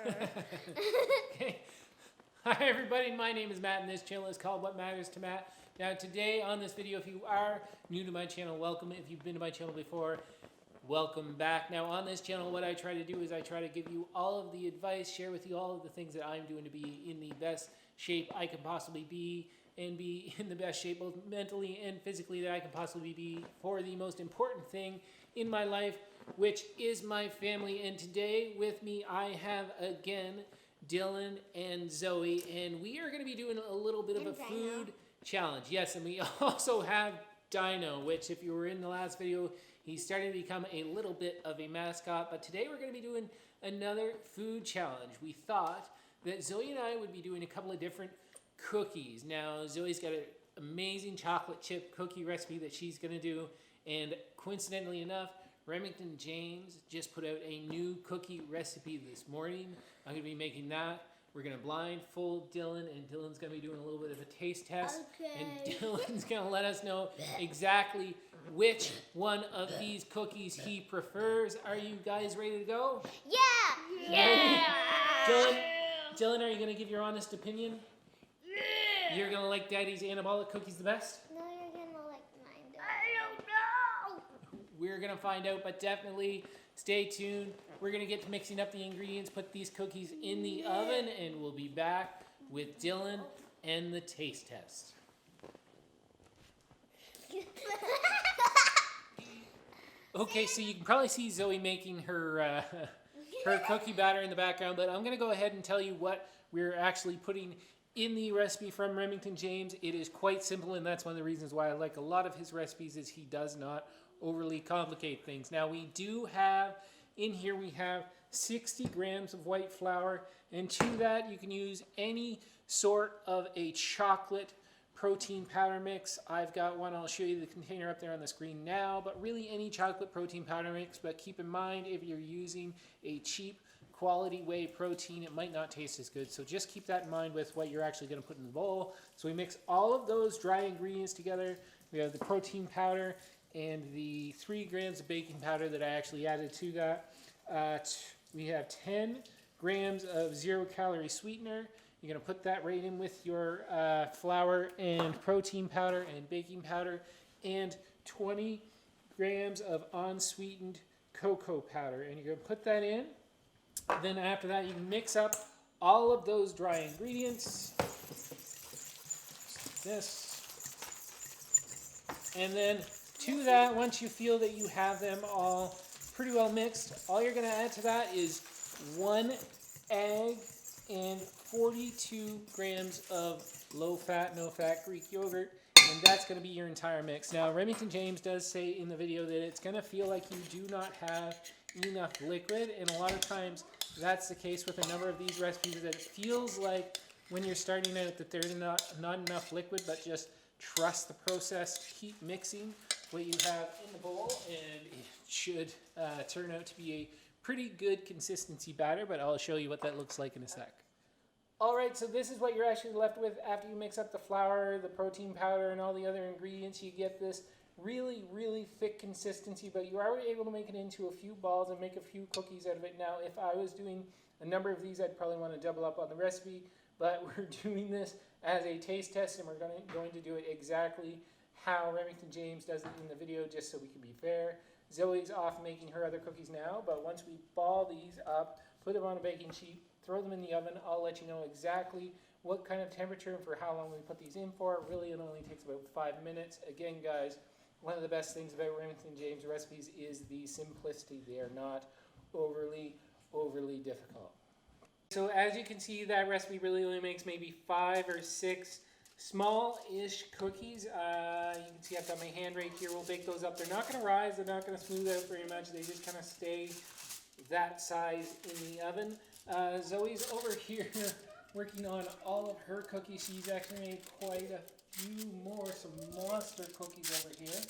Okay. Hi everybody, my name is Matt and this channel is called What Matters to Matt. Now today on this video, if you are new to my channel, welcome. If you've been to my channel before, welcome back. Now on this channel, what I try to do is I try to give you all of the advice, share with you all of the things that I'm doing to be in the best shape I can possibly be, and be in the best shape both mentally and physically that I can possibly be for the most important thing in my life, which is my family. And today with me I have again Dylan and Zoe, and we are going to be doing a little bit of a food challenge. Yes, and we also have Dino, which if you were in the last video, he's starting to become a little bit of a mascot. But today we're going to be doing another food challenge. We thought that Zoe and I would be doing a couple of different cookies. Now, Zoe's got an amazing chocolate chip cookie recipe that she's going to do, and coincidentally enough, Remington James just put out a new cookie recipe this morning. I'm going to be making that. We're going to blindfold Dylan, and Dylan's going to be doing a little bit of a taste test. Okay. And Dylan's going to let us know exactly which one of these cookies he prefers. Are you guys ready to go? Yeah! Yeah! Dylan, are you going to give your honest opinion? Yeah! You're going to like Daddy's Anabolic cookies the best? No, you're going to like mine. I don't know! We're going to find out, but definitely stay tuned. We're going to get to mixing up the ingredients, put these cookies in the oven, and we'll be back with Dylan and the taste test. Okay, so you can probably see Zoe making her her cookie batter in the background, but I'm going to go ahead and tell you what we're actually putting in the recipe from Remington James. It is quite simple, and that's one of the reasons why I like a lot of his recipes is he does not overly complicate things. Now we do have, in here we have 60 grams of white flour, and to that you can use any sort of a chocolate protein powder mix. I've got one, I'll show you the container up there on the screen now, but really any chocolate protein powder mix, but keep in mind if you're using a cheap quality whey protein, it might not taste as good, so just keep that in mind with what you're actually going to put in the bowl. So we mix all of those dry ingredients together. We have the protein powder and the 3 grams of baking powder that I actually added to that. We have 10 grams of 0-calorie sweetener. You're going to put that right in with your flour and protein powder and baking powder, and 20 grams of unsweetened cocoa powder. And you're going to put that in. Then after that, you can mix up all of those dry ingredients. This. And then to that, once you feel that you have them all pretty well mixed, all you're going to add to that is 1 egg and 42 grams of low-fat, no-fat Greek yogurt, and that's going to be your entire mix. Now, Remington James does say in the video that it's going to feel like you do not have enough liquid, and a lot of times that's the case with a number of these recipes, that it feels like when you're starting out that there's not enough liquid, but just trust the process, keep mixing what you have in the bowl, and it should turn out to be a pretty good consistency batter, but I'll show you what that looks like in a sec. Alright, so this is what you're actually left with after you mix up the flour, the protein powder, and all the other ingredients. You get this really, really thick consistency, but you're already able to make it into a few balls and make a few cookies out of it. Now, if I was doing a number of these, I'd probably want to double up on the recipe, but we're doing this as a taste test, and we're going to do it exactly how Remington James does it in the video, just so we can be fair. Zoe's off making her other cookies now, but once we ball these up, put them on a baking sheet, throw them in the oven, I'll let you know exactly what kind of temperature and for how long we put these in for. Really, it only takes about 5 minutes. Again, guys, one of the best things about Remington James recipes is the simplicity. They are not overly difficult. So as you can see, that recipe really only makes maybe 5 or 6 small-ish cookies. You can see I've got my hand right here. We'll bake those up. They're not going to rise. They're not going to smooth out very much. They just kind of stay that size in the oven. Zoe's over here working on all of her cookies. She's actually made quite a few more, some monster cookies over here.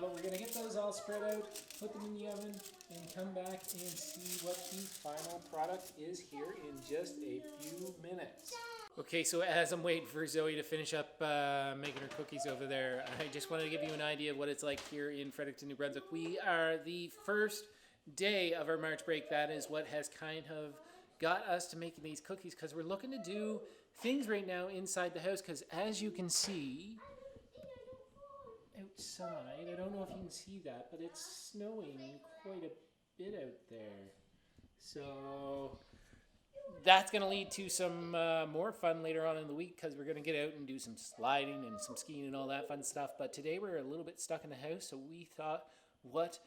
But we're going to get those all spread out, put them in the oven, and come back and see what the final product is here in just a few minutes. Okay, so as I'm waiting for Zoe to finish up making her cookies over there, I just wanted to give you an idea of what it's like here in Fredericton, New Brunswick. We are the first day of our March break. That is what has kind of got us to making these cookies because we're looking to do things right now inside the house because as you can see outside, I don't know if you can see that, but it's snowing quite a bit out there. So that's going to lead to some more fun later on in the week because we're going to get out and do some sliding and some skiing and all that fun stuff. But today we're a little bit stuck in the house, so we thought what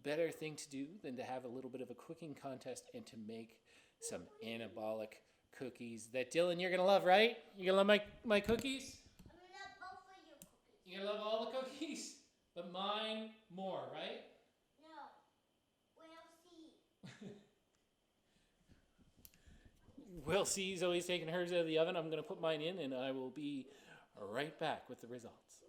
better thing to do than to have a little bit of a cooking contest and to make some anabolic cookies that Dylan, you're going to love, right? You're going to love my cookies? I'm gonna love both of your cookies. You're going to love all the cookies? But mine more, right? No. We'll see. We'll see. Zoe's taking hers out of the oven. I'm going to put mine in, and I will be right back with the results.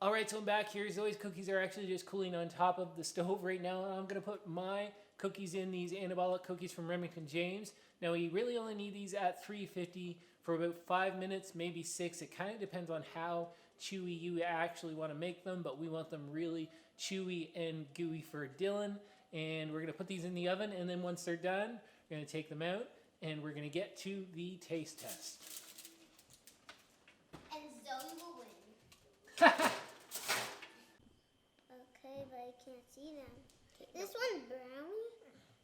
All right, so I'm back here. Zoe's cookies are actually just cooling on top of the stove right now. I'm going to put my cookies in, these anabolic cookies from Remington James. Now, we really only need these at 350 for about 5 minutes, maybe 6. It kind of depends on how chewy you actually want to make them, but we want them really chewy and gooey for Dylan. And we're going to put these in the oven, and then once they're done, we're going to take them out, and we're going to get to the taste test. And Zoe will win. Okay, but I can't see them. This one brownie?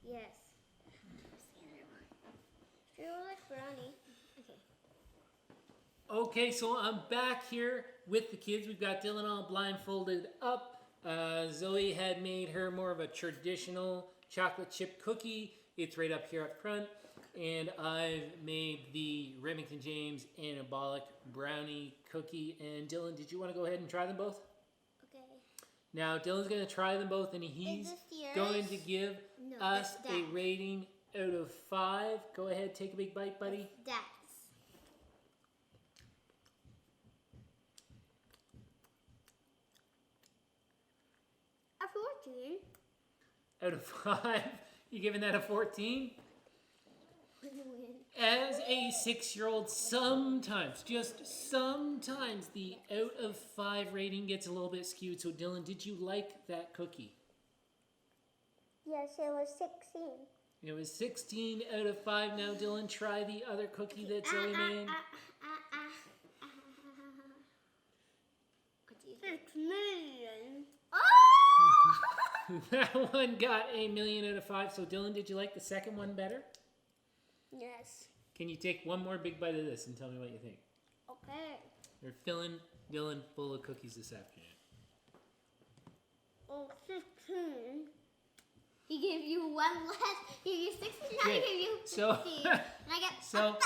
Yes. Sure like brownie. Okay. Okay, so I'm back here with the kids. We've got Dylan all blindfolded up. Zoe had made her more of a traditional chocolate chip cookie. It's right up here up front. And I've made the Remington James Anabolic brownie cookie. And Dylan, did you want to go ahead and try them both? Okay. Now, Dylan's going to try them both, and he's going to give us a rating out of 5. Go ahead, take a big bite, buddy. That's. A 14. Out of 5? You giving that a 14? As a 6-year-old, sometimes, just sometimes, the out of 5 rating gets a little bit skewed. So, Dylan, did you like that cookie? Yes, it was 16. It was 16 out of 5. Now, Dylan, try the other cookie that Zoe made. 6 million. That one got a million out of 5. So, Dylan, did you like the second one better? Yes. Can you take one more big bite of this and tell me what you think? Okay. We're filling Dylan full of cookies this afternoon. Oh, 16. He gave you one less. He gave you 16. Now he gave you 50. So, and I get 1,000.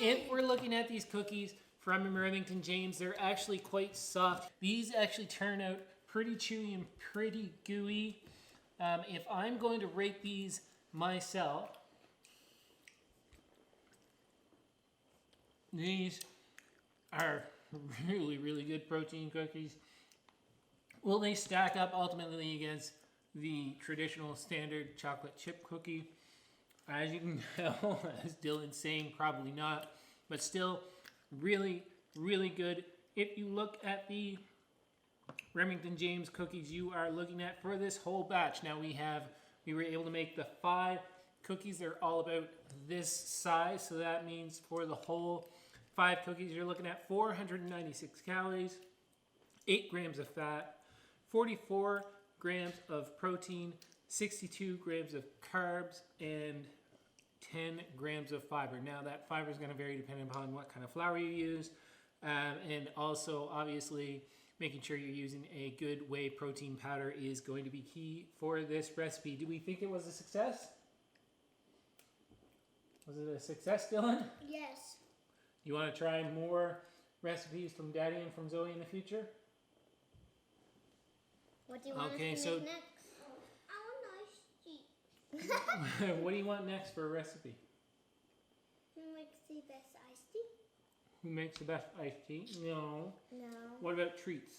If we're looking at these cookies from Remington James, they're actually quite soft. These actually turn out pretty chewy and pretty gooey. If I'm going to rate these myself, these are really, really good protein cookies. Will they stack up ultimately against the traditional standard chocolate chip cookie? As you can tell, as Dylan's saying, probably not. But still, really, really good. If you look at the Remington James cookies you are looking at for this whole batch, now we were able to make the 5 cookies. They're all about this size, so that means for the whole 5 cookies, you're looking at 496 calories, 8 grams of fat, 44 grams of protein, 62 grams of carbs, and 10 grams of fiber. Now, that fiber is going to vary depending upon what kind of flour you use, and also, obviously, making sure you're using a good whey protein powder is going to be key for this recipe. Do we think it was a success? Was it a success, Dylan? Yes. You want to try more recipes from Daddy and from Zoe in the future? What do you want us to make next? I want iced tea. What do you want next for a recipe? Who makes the best iced tea? Who makes the best iced tea? No. No. What about treats?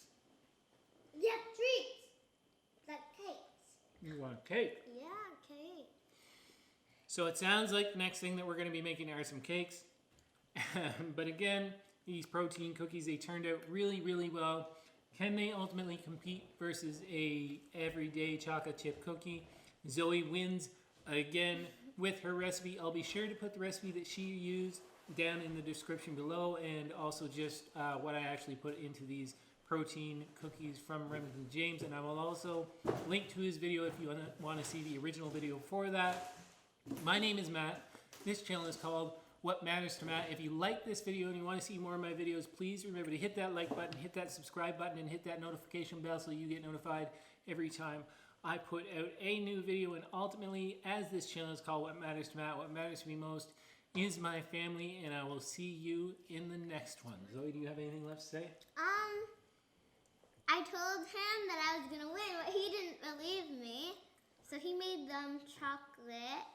Yeah, treats. Like cakes. You want cake? Yeah, cake. So it sounds like the next thing that we're going to be making are some cakes. But again, these protein cookies, they turned out really, really well. Can they ultimately compete versus a everyday chocolate chip cookie? Zoe wins Again, with her recipe, I'll be sure to put the recipe that she used down in the description below, and also just what I actually put into these protein cookies from Remington James. And I will also link to his video if you want to see the original video for that. My name is Matt. This channel is called What Matters to Matt. If you like this video and you want to see more of my videos, please remember to hit that like button, hit that subscribe button, and hit that notification bell so you get notified every time I put out a new video. And ultimately, as this channel is called What Matters to Matt, what matters to me most is my family, and I will see you in the next one. Zoe, do you have anything left to say? I told him that I was gonna win, but he didn't believe me. So he made them chocolate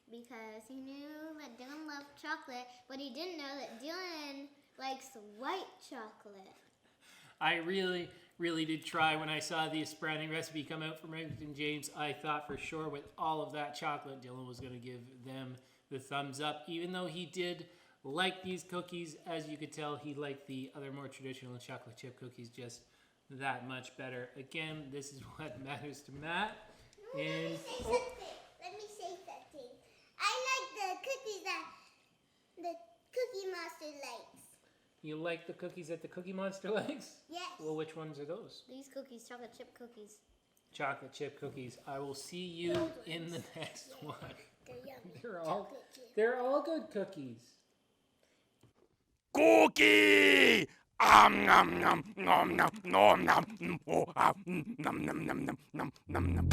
because he knew that Dylan loved chocolate, but he didn't know that Dylan likes white chocolate. I really did try. When I saw the brownie recipe come out from Remington James, I thought for sure with all of that chocolate, Dylan was going to give them the thumbs up. Even though he did like these cookies, as you could tell, he liked the other more traditional chocolate chip cookies just that much better. Again, this is what matters to Matt. Let me say something. I like the cookies that the Cookie Monster likes. You like the cookies that the Cookie Monster likes? Yes. Well, which ones are those? These cookies, chocolate chip cookies. Chocolate chip cookies. I will see you in the next one. They're yummy. They're all good cookies. Cookie! Nom nom nom nom nom nom nom nom nom nom nom nom nom.